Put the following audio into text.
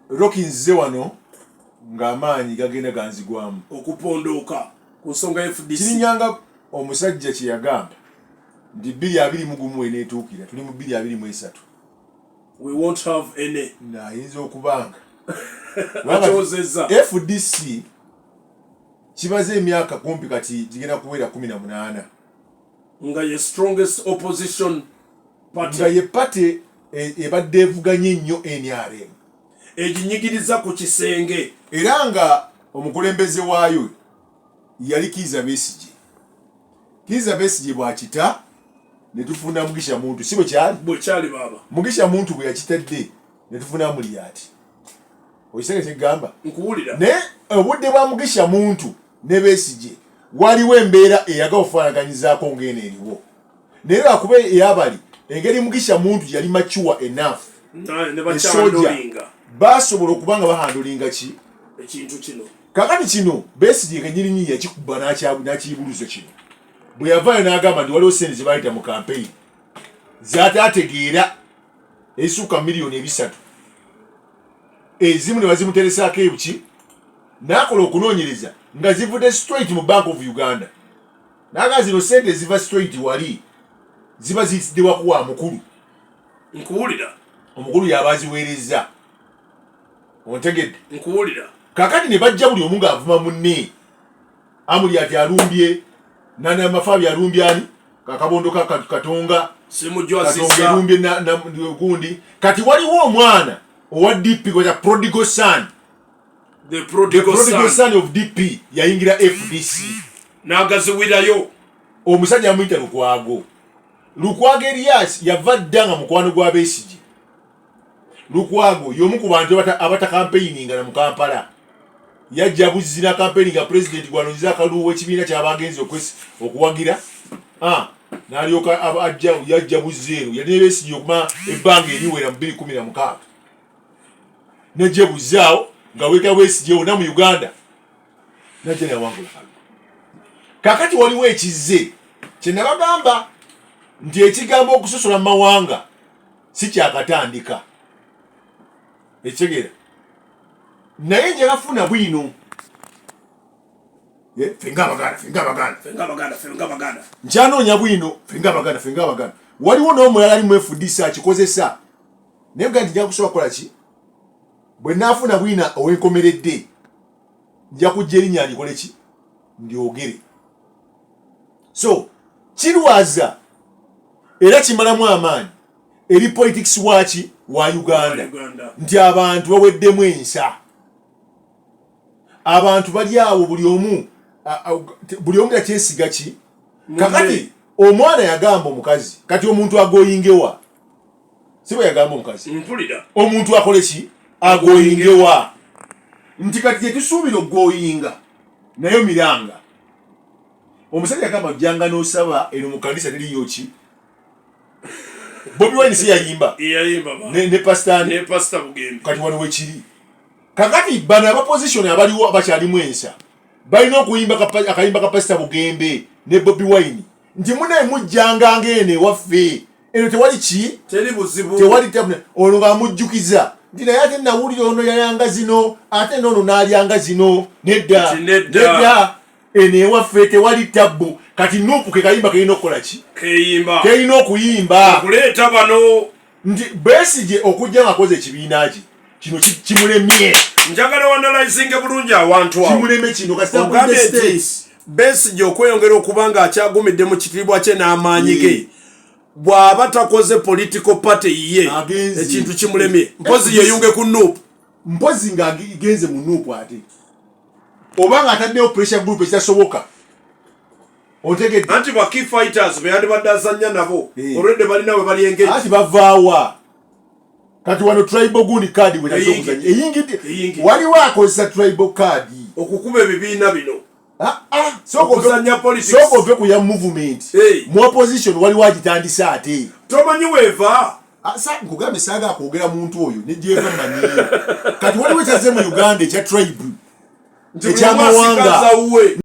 Rokinze wano ng'amaanyi gagenda ganzigwamu okupondoka ku nsonga FDC kirinyanga omusajja kye yagamba ndi 2021 eneetuukira tuli mu 2023 we won't have any nayinza okubanga FDC kibaze emyaka kumpi kati gigenda kuwera 18 nga ye strongest opposition party nga ye party ebadde evuganye nnyo NRM eginyigiriza ku kisenge era nga omukulembeze waayo yali KIZZA Besigye. KIZZA Besigye bw'akita ne tufuna Mugisha Muntu si bwe kyali baba Mugisha Muntu bwe yakitadde ne tufuna Muliyati oyisenge kigamba nkuwulira ne obudde bwa Mugisha Muntu ne Besigye waliwo embeera eyagaofaanaganyizaako ng'eno eriwo naye lwakuba eyabali engeri Mugisha Muntu yali mature enough ne bakyandolinga basobola okuba nga bahandolinga ki ekintu kino kakati kino Besigye kenyirinyi yakikuba n'akiyibuluzo kino bwe yavaayo n'agamba nti waliwo sente ze baayita mu kampeyini z'ataategeera ezisuuka $2,000,000 ezimu ne bazimuteresaako ebuki n'akola okunoonyereza nga zivudde straight mu Bank of Uganda n'aga zino sente ziva straight wali ziba ziyitidde wakuwa mukulu nkuwulira omukulu y'abaziweereza ontegedde nkuwulira kakati ne bajja buli omu ng'avuma munne amuli ati alumbye nana Mafabi alumbye ani kakabondo katonga simujwasisa alumbye na gundi kati waliwo omwana owa DP kwa prodigal son the prodigal son of DP yayingira FDC n'agaziwirayo omusajja amuyita Lukwago Elias yava ddanga mukwano gwa Besigye. Lukwago y'omu ku bantu abatakampeyininga na mu Kampala yajja buzina campaigning ga president gwanonyiza akaluwa w'ekibiina ky'abagenzi okuwagira n'alyoka yajja buzeero yali Besigye okuma ebbanga eriwera mu 2016 najja buzaawo nga weka Besigye wonna mu Uganda najja nawangula kakati waliwo ekizze kye nabagamba nti ekigambo okusosola mu mawanga si kyakatandika ekitegeera naye nje bafuna bwino fenga abaganda nkyanoonya bwino fenga abaganda waliwo n'omulala ali mu FDC akikozesa naye nga nti nja kusobola kukola ki bwe naafuna bwina ow'enkomeredde nja kujja erinnya ndikole ki ndyogere so kirwaza era kimalamu amaanyi eri politics waki wa Uganda nti abantu baweddemu ensa abantu bali awo buli omu yakyesiga ki kakati omwana yagamba omukazi kati omuntu agoyingewa si bwe yagamba omukazi omuntu akole ki agoyingewa nti kati tetusuubira okugoyinga nayo miranga omusajja yagamba jjanga n'osaba eno mu kanisa teriyo ki Bobi Wine si yayimba ne pastor Bugembe kati wano wekiri kakati bana aba position abaliwo abakyalimu ensa balina okuyimba akayimba ka pastor Bugembe ne Bobi Wine nti munaye mujjanga ngene waffe eno tewali ki teri buzibu tewali tabuna ono ngamujjukiza nti naye ate nawulira ono yayanga zino ate n'ono n'alyanga zino nedda eno ewaffe tewali tabbu kati nupu ke kayimba kayina okukola ki kayina okuyimba okuleeta bano nti Besigye okujja ng'akoze ekibiina kye kino kimulemye njagala wanalayizinge bulungi awantu awo kimuleme kino kasita Besigye okweyongera okuba nga akyagumidde mu kitiibwa kye n'amaanyi ge bw'aba takoze political party ye ekintu kimulemye mpozi yeyunge ku nupu mpozi ng'agenze mu nupu ate oba ng'ataddeyo pressure group ekitasoboka otegedde anti ba key fighters be yandibadde azannya nabo olwedde balina we bali engage ati bavaawa kati wano tribal gundi card we nazo kuzanya eyingidde waliwo akozesa tribal card okukuba ebibiina bino okuzanya politics soko ove ku ya movement mu opposition waliwo agitandisa ate tomanyi weeva nkugambe saaga akwogera muntu oyo nejjeeva manyiyo kati waliwo ekyaze mu Uganda ekya tribe ekyamawanga